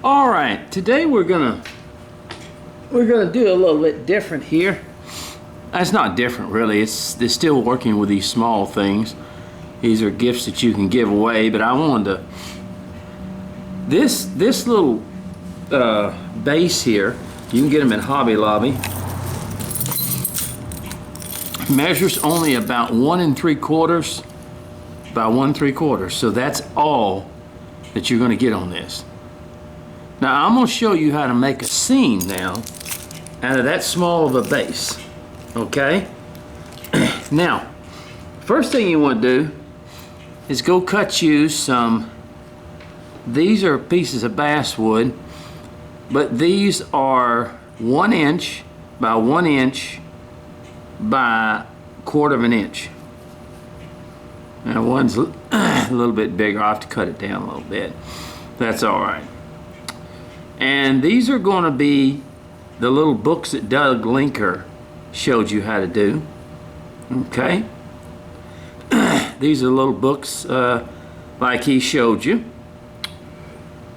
All right, today we're gonna do a little bit different here. That's not different really. They're still working with these small things. These are gifts that you can give away, but I wanted to this little base here. You can get them at Hobby Lobby. Measures only about 1 3/4 by 1 3/4. So that's all that you're going to get on this. Now I'm going to show you how to make a scene now out of that small of a base. Okay? Now, first thing you want to do is go cut you some. These are pieces of basswood, but these are 1 inch by 1 inch by 1/4 inch. Now one's a little bit bigger. I'll have to cut it down a little bit. That's all right. And these are going to be the little books that Doug Linker showed you how to do. Okay. These are little books like he showed you.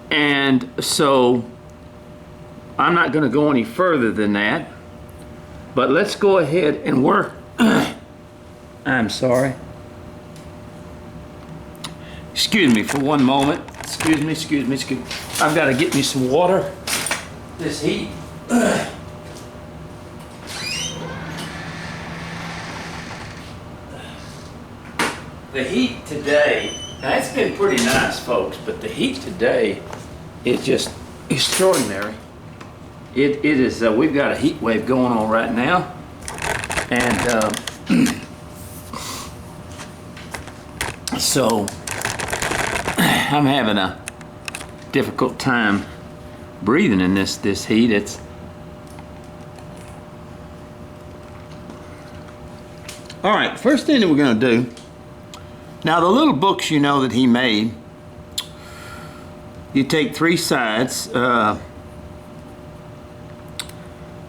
And so I'm not going to go any further than that. But let's go ahead and work. I'm sorry. Excuse me for one moment. Excuse me. I've got to get me some water. This heat. The heat today, now it's been pretty nice, folks, but the heat today is just extraordinary. It is, we've got a heat wave going on right now, and so I'm having a difficult time breathing in this heat. It's all right. First thing that we're going to do now, the little books you know that he made, you take 3 sides.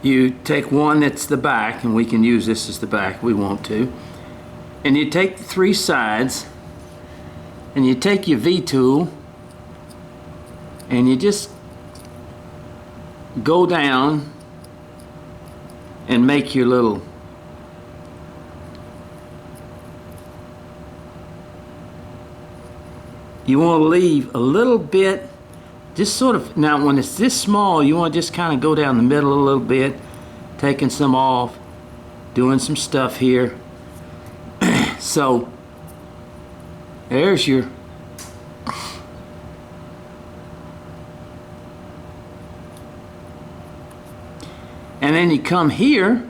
You take one that's the back, and we can use this as the back if we want to. And you take the 3 sides, and you take your V-tool, and you just go down and make your little you want to leave a little bit, just sort of, now when it's this small, you want to just kind of go down the middle a little bit, taking some off, doing some stuff here. So there's your and then you come here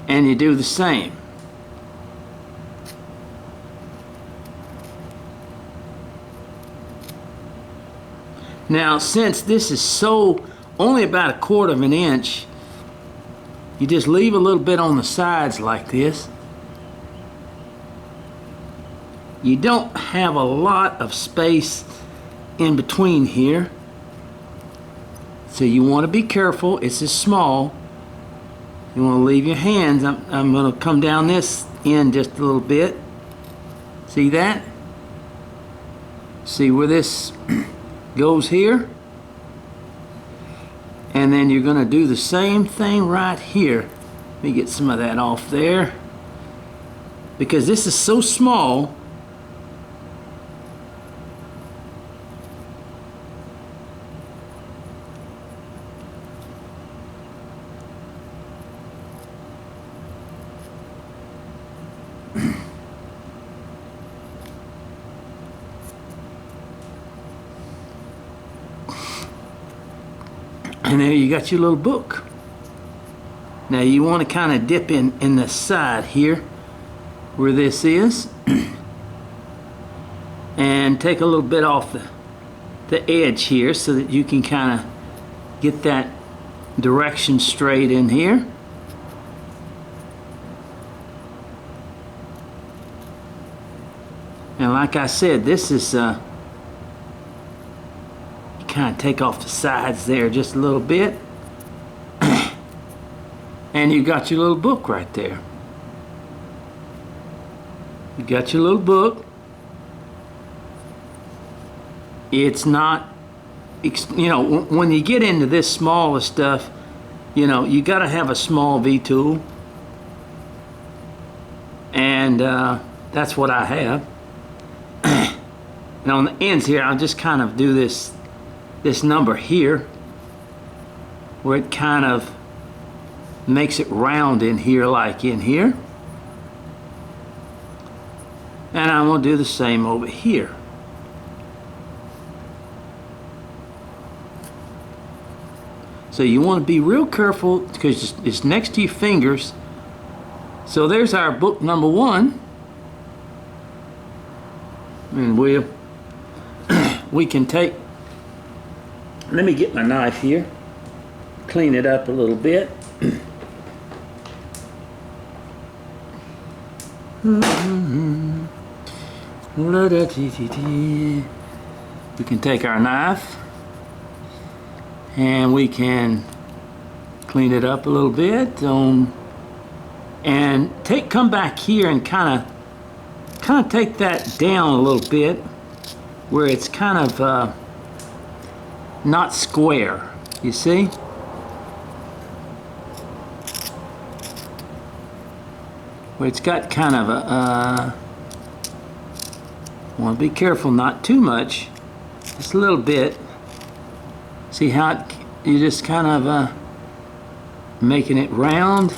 and you do the same. Now, since this is so only about 1/4 inch, you just leave a little bit on the sides like this. You don't have a lot of space in between here, so you want to be careful. It's as small. You want to leave your hands. I'm going to come down this end just a little bit. See that? See where this goes here, and then you're going to do the same thing right here. Let me get some of that off there, because this is so small. And there you got your little book. Now you want to kind of dip in the side here where this is and take a little bit off the edge here so that you can kind of get that direction straight in here. And like I said, this is kind of take off the sides there just a little bit, and you got your little book right there. You got your little book. It's not when you get into this smaller stuff, you got to have a small V tool, and that's what I have. And on the ends here, I'll just kind of do this number here, where it kind of makes it round in here, like in here. And I'm going to do the same over here. So you want to be real careful because it's next to your fingers. So there's our book number 1. And we can take, let me get my knife here, clean it up a little bit. We can take our knife and we can clean it up a little bit, and come back here and kind of take that down a little bit where it's kind of not square, you see? Where it's got kind of a want to be careful, not too much, just a little bit. See how you just kind of making it round,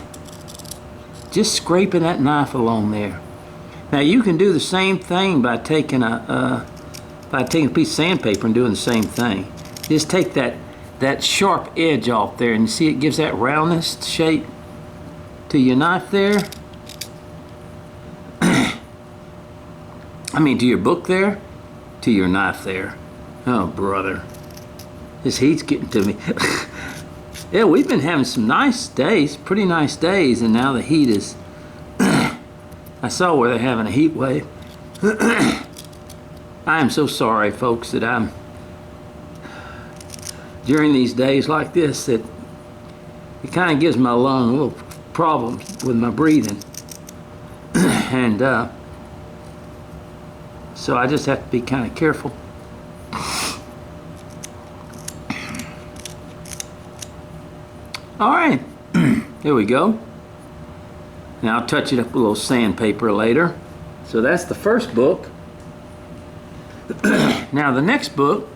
just scraping that knife along there. Now you can do the same thing by taking a piece of sandpaper and doing the same thing. Just take that sharp edge off there, and you see it gives that roundness shape to your knife there. I mean, to your book there, to your knife there. Oh, brother. This heat's getting to me. Yeah, we've been having some nice days, pretty nice days, and now the heat is... I saw where they're having a heat wave. I am so sorry, folks, that I'm... During these days like this, that it kind of gives my lung a little problem with my breathing. And, so I just have to be kind of careful. All right, here we go. Now I'll touch it up with a little sandpaper later. So that's the first book. Now the next book,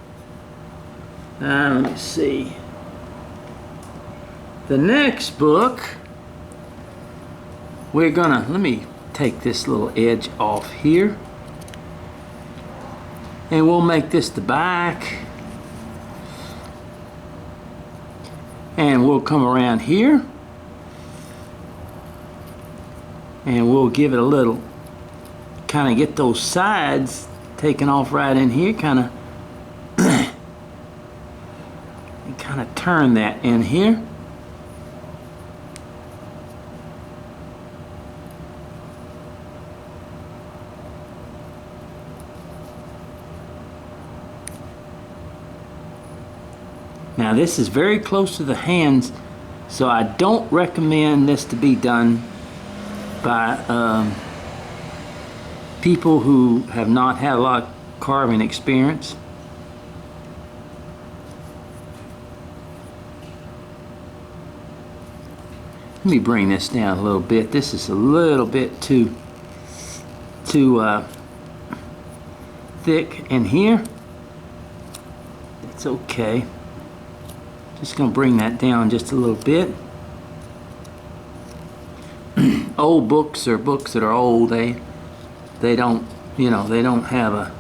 let me see. The next book, let me take this little edge off here. And we'll make this the back. And we'll come around here. And we'll give it a little, kind of get those sides taken off right in here, kind of and kind of turn that in here. Now this is very close to the hands, so I don't recommend this to be done by people who have not had a lot of carving experience. Let me bring this down a little bit. This is a little bit too thick in here. It's okay. Just going to bring that down just a little bit. Old books or books that are old, they don't, they don't have a...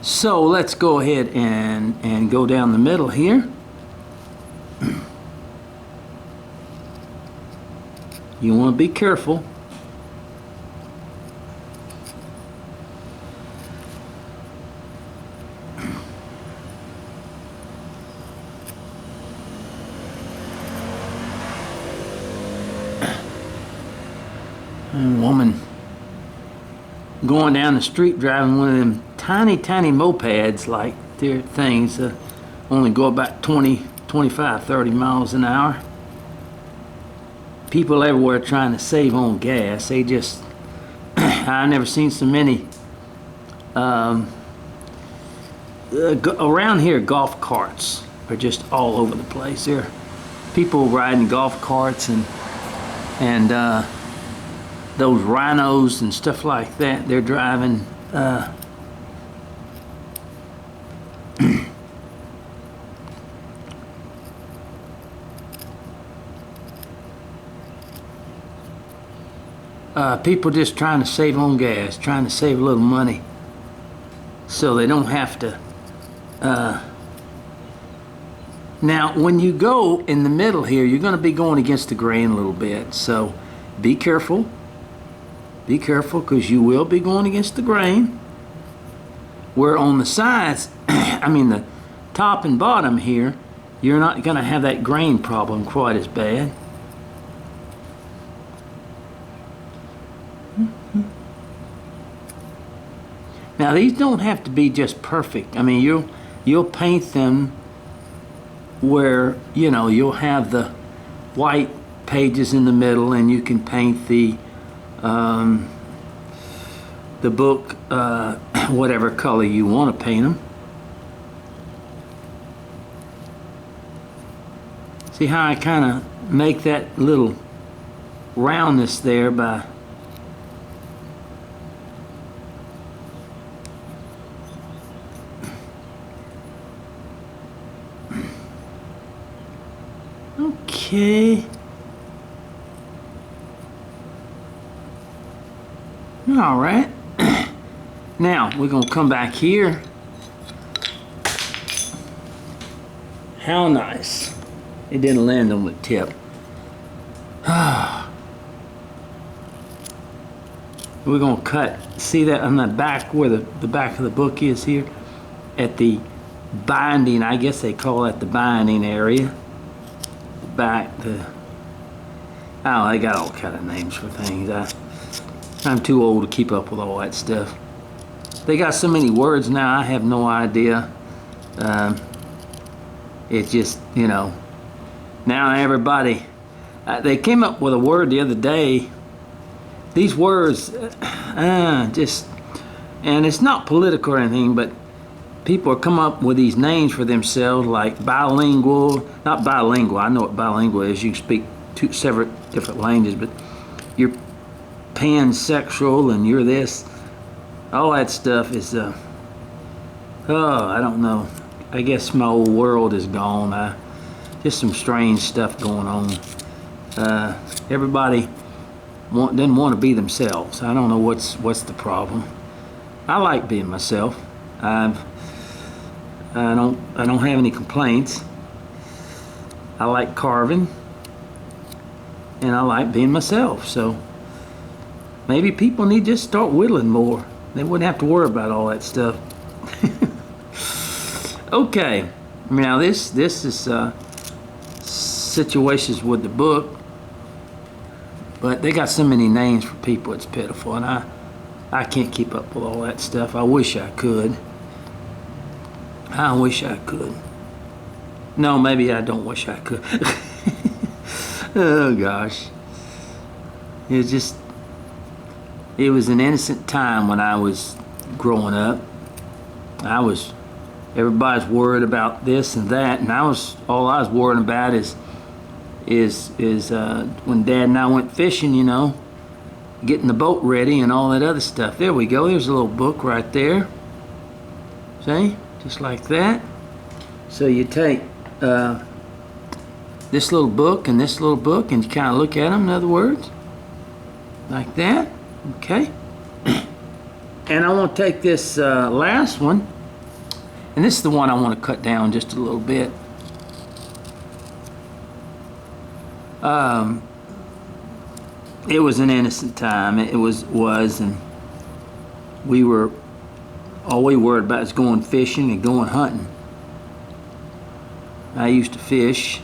So let's go ahead and go down the middle here. You want to be careful. Woman going down the street driving one of them tiny mopeds, like their things only go about 20, 25, 30 miles an hour. People everywhere trying to save on gas. They just I've never seen so many around here, golf carts are just all over the place. There are people riding golf carts and those rhinos and stuff like that. They're driving. People just trying to save on gas, trying to save a little money so they don't have to. Now, when you go in the middle here, you're going to be going against the grain a little bit. So be careful. Be careful, because you will be going against the grain. Where on the sides, I mean the top and bottom here, you're not going to have that grain problem quite as bad. Now these don't have to be just perfect. I mean, you'll paint them where, you know, you'll have the white pages in the middle, and you can paint the book whatever color you want to paint them. See how I kind of make that little roundness there by okay. All right. Now we're going to come back here. How nice. It didn't land on the tip. We're going to cut. See that on the back where the back of the book is here? At the binding, I guess they call that the binding area. Back the, oh, they got all kind of names for things. I'm too old to keep up with all that stuff. They got so many words now, I have no idea. It's just, you know, now everybody, they came up with a word the other day. These words, just, and it's not political or anything, but people are coming up with these names for themselves, like bilingual, not bilingual, I know what bilingual is, you can speak several different languages, but you're pansexual and you're this, all that stuff is, oh, I don't know, I guess my old world is gone. Just some strange stuff going on. Everybody doesn't want to be themselves. I don't know what's the problem. I like being myself. I don't have any complaints. I like carving, and I like being myself. So maybe people need to just start whittling more. They wouldn't have to worry about all that stuff. Okay, now this is situations with the book, but they got so many names for people, it's pitiful, and I can't keep up with all that stuff. I wish I could. I wish I could. No, maybe I don't wish I could. Oh gosh. It was an innocent time when I was growing up. Everybody's worried about this and that, and all I was worried about is when Dad and I went fishing, you know, getting the boat ready and all that other stuff. There we go. There's a little book right there. See? Just like that. So you take this little book and this little book, and you kind of look at them, in other words, like that. Okay. And I want to take this last one, and this is the one I want to cut down just a little bit. It was an innocent time. It was, and we were all we worried about is going fishing and going hunting. I used to fish,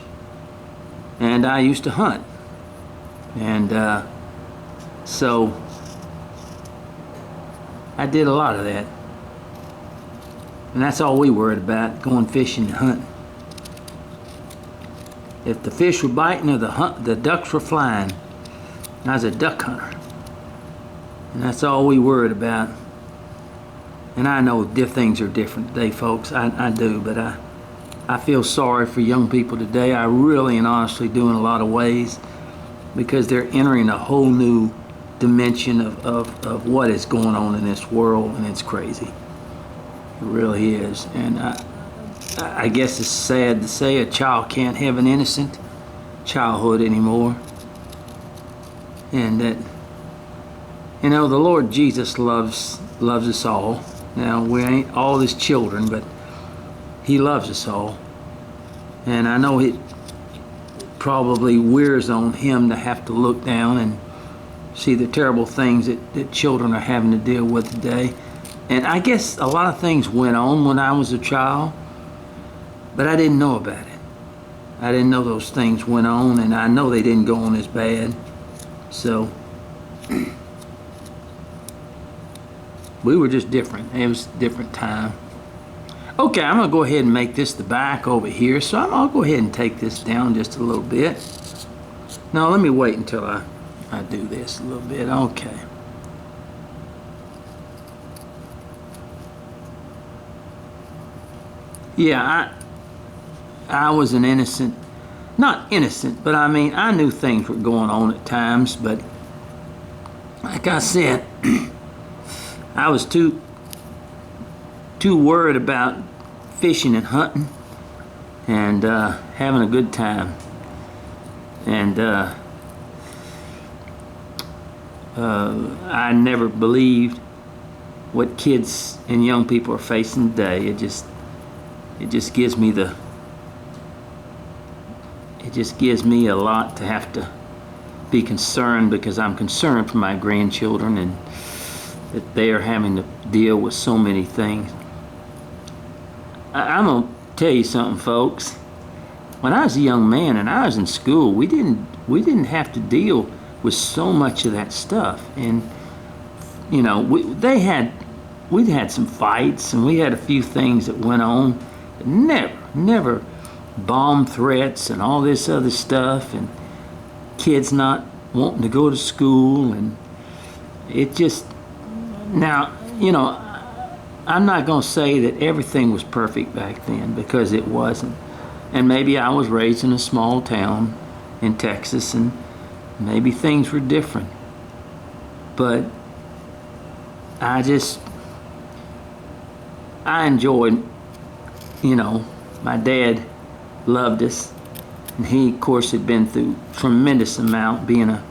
and I used to hunt, and so I did a lot of that, and that's all we worried about, going fishing and hunting. If the fish were biting or the ducks were flying, I was a duck hunter, and that's all we worried about. And I know things are different today, folks. I do, but I feel sorry for young people today. I really and honestly do in a lot of ways, because they're entering a whole new dimension of what is going on in this world, and it's crazy. It really is. And I guess it's sad to say a child can't have an innocent childhood anymore. And that, you know, the Lord Jesus loves us all. Now, we ain't all his children, but he loves us all. And I know it probably wears on him to have to look down and see the terrible things that children are having to deal with today. And I guess a lot of things went on when I was a child, but I didn't know about it. I didn't know those things went on, and I know they didn't go on as bad. So we were just different. It was a different time. Okay, I'm gonna go ahead and make this the back over here. So I'll go ahead and take this down just a little bit. Now let me wait until I do this a little bit. Okay. Yeah, I was an innocent, not innocent, but I mean, I knew things were going on at times, but like I said, I was too worried about fishing and hunting and having a good time. And I never believed what kids and young people are facing today. It just gives me a lot to have to be concerned, because I'm concerned for my grandchildren and that they are having to deal with so many things. I'm gonna tell you something, folks. When I was a young man and I was in school, we didn't have to deal with so much of that stuff. And you know, we'd had some fights, and we had a few things that went on. But never bomb threats and all this other stuff, and kids not wanting to go to school, and it just, now, you know, I'm not going to say that everything was perfect back then, because it wasn't. And maybe I was raised in a small town in Texas, and maybe things were different. But I enjoyed, you know, my dad loved us, and he, of course, had been through tremendous amount, being a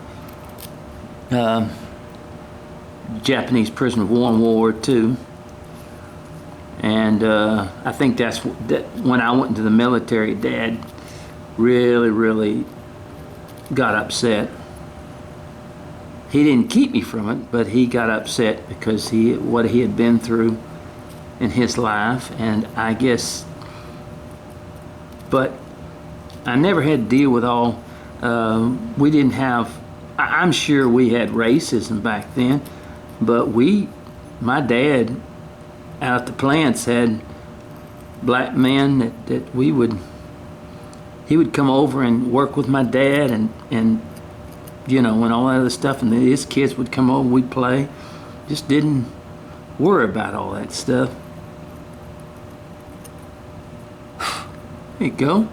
Japanese prisoner of war in World War II. And I think that when I went into the military, Dad really got upset. He didn't keep me from it, but he got upset because what he had been through in his life. And I guess, but I never had to deal with all, we didn't have, I'm sure we had racism back then, but my dad out at the plants had black men that he would come over and work with my dad, and you know, and all that other stuff, and his kids would come over, we'd play. Just didn't worry about all that stuff. There you go.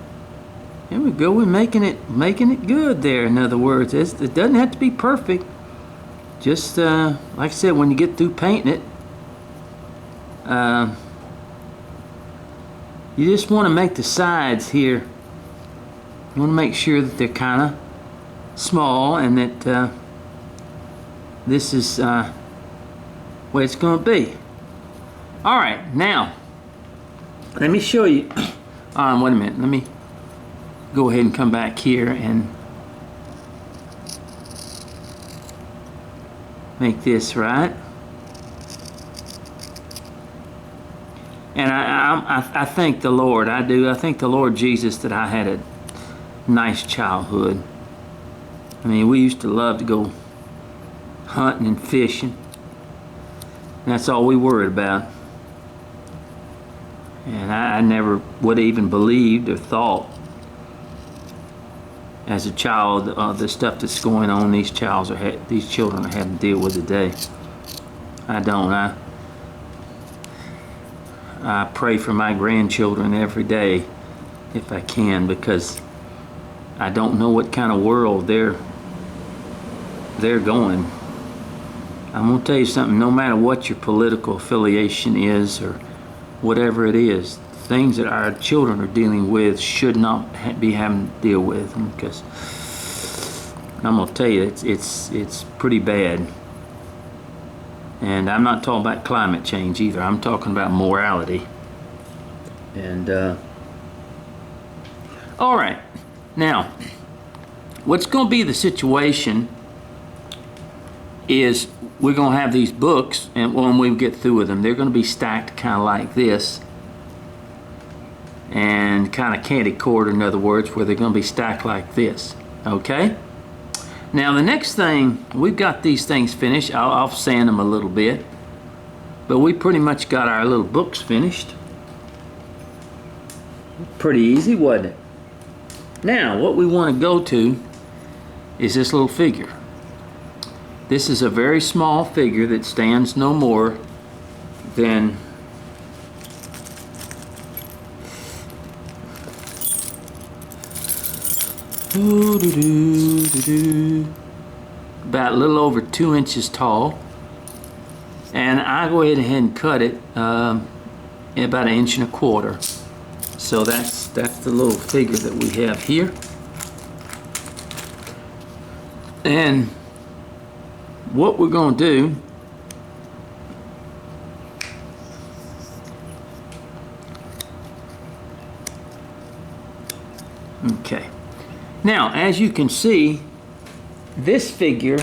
There we go. We're making it good there. In other words, it doesn't have to be perfect. Just like I said, when you get through painting it, you just want to make the sides here. You want to make sure that they're kind of small, and that this is what it's going to be. All right, now let me show you. Wait a minute. Let me go ahead and come back here and make this right. And I thank the Lord. I do. I thank the Lord Jesus that I had a nice childhood. I mean, we used to love to go hunting and fishing. And that's all we worried about. And I never would have even believed or thought as a child the stuff that's going on these children are having to deal with today. I don't. I pray for my grandchildren every day if I can, because I don't know what kind of world they're going. I'm going to tell you something, no matter what your political affiliation is or whatever it is, things that our children are dealing with should not be having to deal with them, because I'm going to tell you, it's pretty bad. And I'm not talking about climate change either. I'm talking about morality. And all right, now what's going to be the situation is we're going to have these books, and when we get through with them, they're going to be stacked kind of like this, and kind of candy cornered, in other words, where they're going to be stacked like this. Okay? Now the next thing, we've got these things finished. I'll sand them a little bit, but we pretty much got our little books finished. Pretty easy, wasn't it? Now what we want to go to is this little figure. This is a very small figure that stands no more than about a little over 2 inches tall, and I go ahead and cut it about 1.25 inches. So that's the little figure that we have here. And what we're going to do okay. Now, as you can see, this figure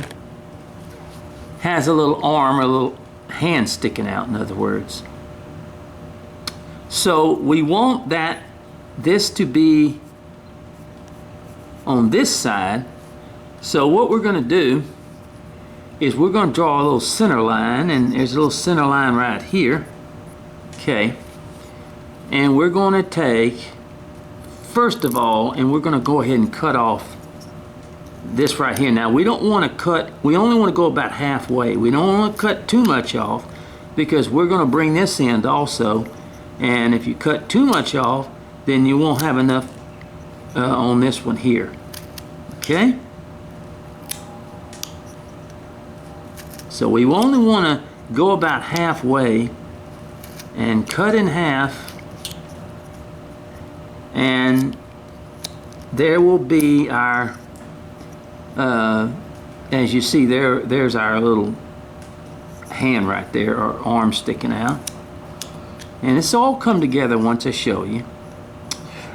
has a little arm, a little hand sticking out, in other words. So we want this to be on this side. So what we're going to do is we're going to draw a little center line, and there's a little center line right here. Okay. And we're going to take, first of all, and we're going to go ahead and cut off this right here. Now we don't want to cut, we only want to go about halfway. We don't want to cut too much off, because we're going to bring this end also, and if you cut too much off, then you won't have enough on this one here. Okay? So we only want to go about halfway and cut in half, and there will be our as you see there's our little hand right there, or arm sticking out, and it's all come together once I show you.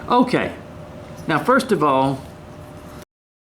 Okay, now first of all,